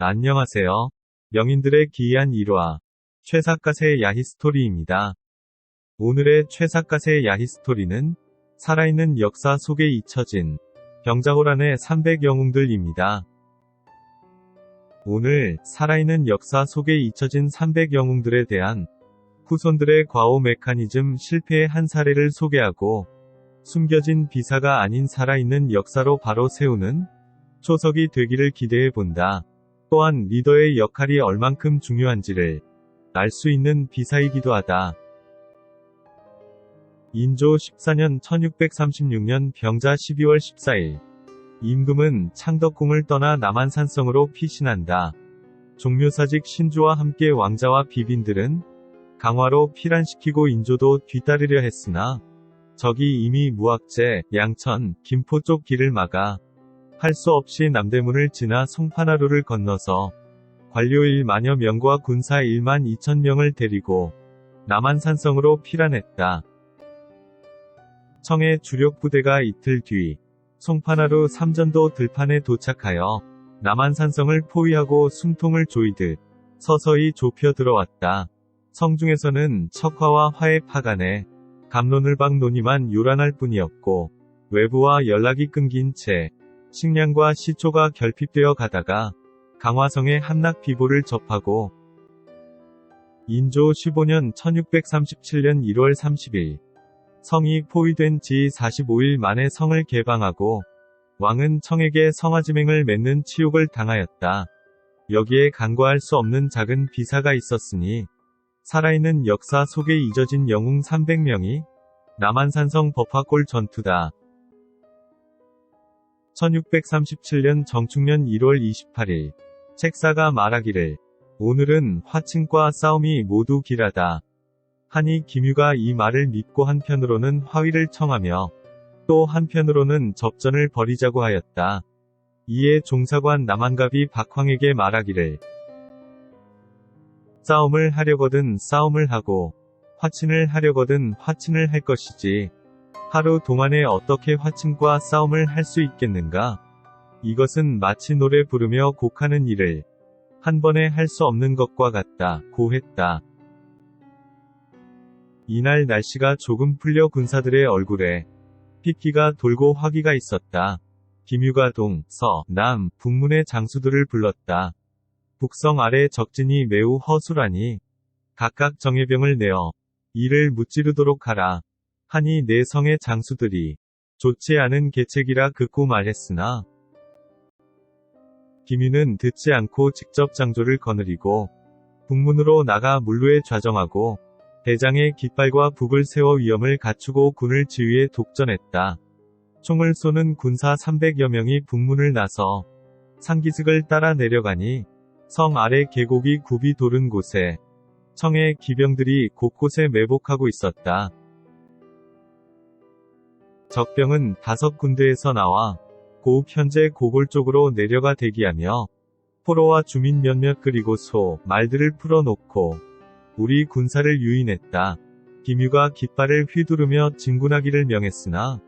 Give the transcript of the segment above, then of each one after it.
안녕하세요. 명인들의 기이한 일화. 최삿갓의 야히스토리입니다. 오늘의 최삿갓의 야히스토리는 살아있는 역사 속에 잊혀진 병자호란의 300영웅들입니다. 오늘 살아있는 역사 속에 잊혀진 300영웅들에 대한 후손들의 과오 메커니즘 실패의 한 사례를 소개하고 숨겨진 비사가 아닌 살아있는 역사로 바로 세우는 초석이 되기를 기대해 본다. 또한 리더의 역할이 얼만큼 중요한지를 알 수 있는 비사이기도 하다. 인조 14년 1636년 병자 12월 14일 임금은 창덕궁을 떠나 남한산성으로 피신한다. 종묘사직 신주와 함께 왕자와 비빈들은 강화로 피란시키고 인조도 뒤따르려 했으나 적이 이미 무악재, 양천, 김포 쪽 길을 막아 할 수 없이 남대문을 지나 송파나루를 건너서 관료 1만여 명과 군사 1만 2천 명을 데리고 남한산성으로 피란했다. 청의 주력 부대가 이틀 뒤 송파나루 삼전도 들판에 도착하여 남한산성을 포위하고 숨통을 조이듯 서서히 좁혀 들어왔다. 성중에서는 척화와 화의 파간에 갑론을박 논의만 요란할 뿐이었고 외부와 연락이 끊긴 채 식량과 시초가 결핍되어 가다가 강화성의 함락 비보를 접하고 인조 15년 1637년 1월 30일 성이 포위된 지 45일 만에 성을 개방하고 왕은 청에게 성화지맹을 맺는 치욕을 당하였다. 여기에 간과할 수 없는 작은 비사가 있었으니 살아있는 역사 속에 잊어진 영웅 300명이 남한산성 법화골 전투다. 1637년 정축년 1월 28일 책사가 말하기를 오늘은 화친과 싸움이 모두 길하다. 하니 김유가 이 말을 믿고 한편으로는 화위를 청하며 또 한편으로는 접전을 벌이자고 하였다. 이에 종사관 남한갑이 박황에게 말하기를 싸움을 하려거든 싸움을 하고 화친을 하려거든 화친을 할 것이지 하루 동안에 어떻게 화친과 싸움을 할 수 있겠는가? 이것은 마치 노래 부르며 곡하는 일을 한 번에 할 수 없는 것과 같다. 고 했다. 이날 날씨가 조금 풀려 군사들의 얼굴에 핏기가 돌고 화기가 있었다. 김유가 동, 서, 남, 북문의 장수들을 불렀다. 북성 아래 적진이 매우 허술하니 각각 정예병을 내어 이를 무찌르도록 하라. 하니 내 성의 장수들이 좋지 않은 계책이라 듣고 말했으나 김유는 듣지 않고 직접 장조를 거느리고 북문으로 나가 물루에 좌정하고 대장의 깃발과 북을 세워 위엄을 갖추고 군을 지휘해 독전했다. 총을 쏘는 군사 300여 명이 북문을 나서 상기슭을 따라 내려가니 성 아래 계곡이 굽이 도른 곳에 청의 기병들이 곳곳에 매복하고 있었다. 적병은 5군데에서 나와 고읍 현재 고골 쪽으로 내려가 대기하며 포로와 주민 몇몇 그리고 소, 말들을 풀어놓고 우리 군사를 유인했다. 김유가 깃발을 휘두르며 진군하기를 명했으나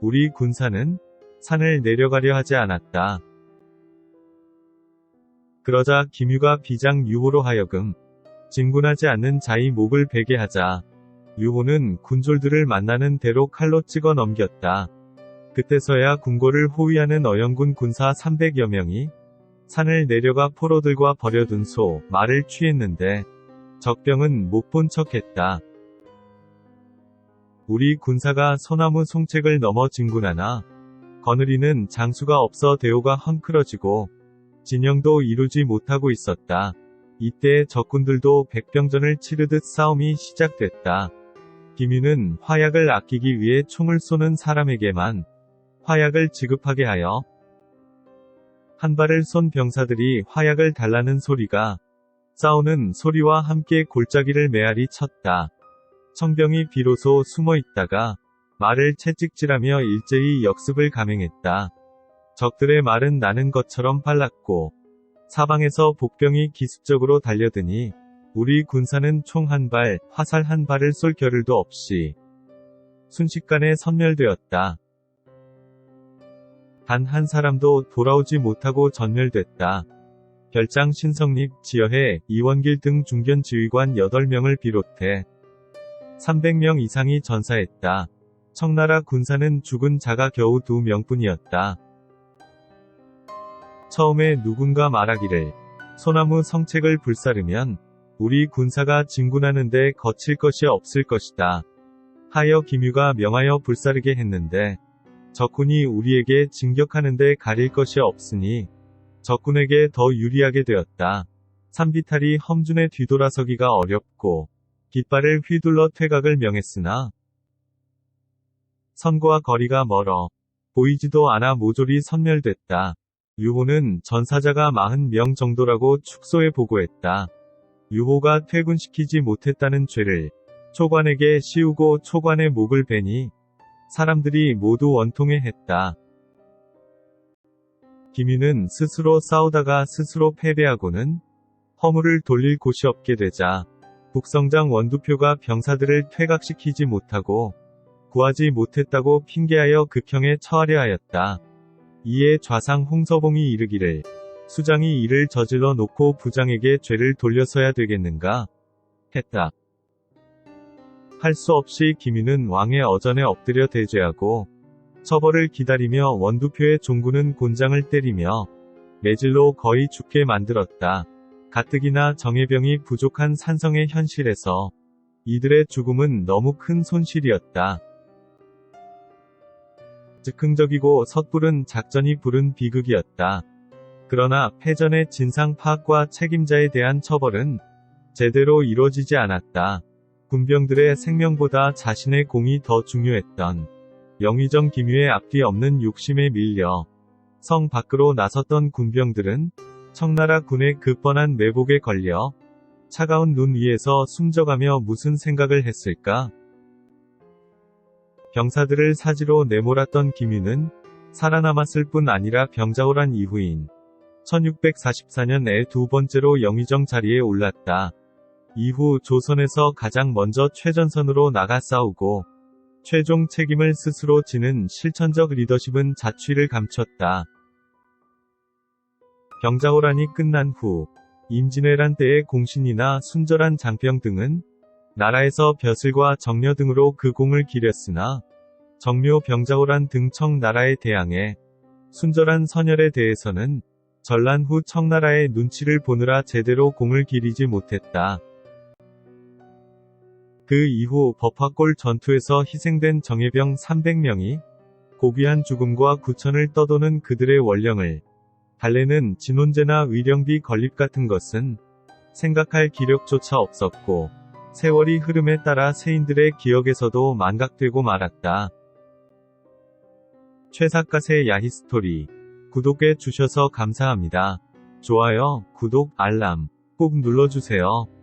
우리 군사는 산을 내려가려 하지 않았다. 그러자 김유가 비장 유호로 하여금 진군하지 않는 자의 목을 베게 하자 유호는 군졸들을 만나는 대로 칼로 찍어 넘겼다. 그때서야 궁궐을 호위하는 어영군 군사 300여 명이 산을 내려가 포로들과 버려둔 소, 말을 취했는데 적병은 못 본 척했다. 우리 군사가 소나무 송책을 넘어 진군하나 거느리는 장수가 없어 대오가 헝클어지고 진영도 이루지 못하고 있었다. 이때 적군들도 백병전을 치르듯 싸움이 시작됐다. 김유는 화약을 아끼기 위해 총을 쏘는 사람에게만 화약을 지급하게 하여 한 발을 쏜 병사들이 화약을 달라는 소리가 싸우는 소리와 함께 골짜기를 메아리 쳤다. 청병이 비로소 숨어 있다가 말을 채찍질하며 일제히 역습을 감행했다. 적들의 말은 나는 것처럼 빨랐고 사방에서 복병이 기습적으로 달려드니 우리 군사는 총 한 발, 화살 한 발을 쏠 겨를도 없이 순식간에 섬멸되었다. 단 한 사람도 돌아오지 못하고 전멸됐다. 별장 신성립, 지여해, 이원길 등 중견 지휘관 8명을 비롯해 300명 이상이 전사했다. 청나라 군사는 죽은 자가 겨우 2명뿐이었다. 처음에 누군가 말하기를 소나무 성책을 불사르면 우리 군사가 진군하는데 거칠 것이 없을 것이다 하여 김유가 명하여 불사르게 했는데 적군이 우리에게 진격하는데 가릴 것이 없으니 적군에게 더 유리하게 되었다. 산비탈이 험준에 뒤돌아서기가 어렵고 깃발을 휘둘러 퇴각을 명했으나 선과 거리가 멀어 보이지도 않아 모조리 섬멸됐다. 유호는 전사자가 40명 정도라고 축소해 보고했다. 유호가 퇴군시키지 못했다는 죄를 초관에게 씌우고 초관의 목을 베니 사람들이 모두 원통해 했다. 김유는 스스로 싸우다가 스스로 패배하고는 허물을 돌릴 곳이 없게 되자 북성장 원두표가 병사들을 퇴각시키지 못하고 구하지 못했다고 핑계하여 극형에 처하려 하였다. 이에 좌상 홍서봉이 이르기를 수장이 이를 저질러 놓고 부장에게 죄를 돌려서야 되겠는가 했다. 할 수 없이 김유는 왕의 어전에 엎드려 대죄하고 처벌을 기다리며 원두표의 종군은 곤장을 때리며 매질로 거의 죽게 만들었다. 가뜩이나 정예병이 부족한 산성의 현실에서 이들의 죽음은 너무 큰 손실이었다. 즉흥적이고 섣부른 작전이 부른 비극이었다. 그러나 패전의 진상 파악과 책임자에 대한 처벌은 제대로 이루어지지 않았다. 군병들의 생명보다 자신의 공이 더 중요했던 영의정 김유의 앞뒤 없는 욕심에 밀려 성 밖으로 나섰던 군병들은 청나라 군의 그 뻔한 매복에 걸려 차가운 눈 위에서 숨져가며 무슨 생각을 했을까? 병사들을 사지로 내몰았던 김유는 살아남았을 뿐 아니라 병자호란 이후인 1644년에 두 번째로 영의정 자리에 올랐다. 이후 조선에서 가장 먼저 최전선으로 나가 싸우고 최종 책임을 스스로 지는 실천적 리더십은 자취를 감췄다. 병자호란이 끝난 후 임진왜란 때의 공신이나 순절한 장평 등은 나라에서 벼슬과 정려 등으로 그 공을 기렸으나 정묘 병자호란 등 청나라에 대항해 순절한 선열에 대해서는 전란 후 청나라의 눈치를 보느라 제대로 공을 기리지 못했다. 그 이후 법화골 전투에서 희생된 정예병 300명이 고귀한 죽음과 구천을 떠도는 그들의 원령을 달래는 진원제나 의령비 건립 같은 것은 생각할 기력조차 없었고 세월이 흐름에 따라 세인들의 기억에서도 망각되고 말았다. 최사갓의 야히스토리 구독해 주셔서 감사합니다. 좋아요, 구독, 알람 꼭 눌러주세요.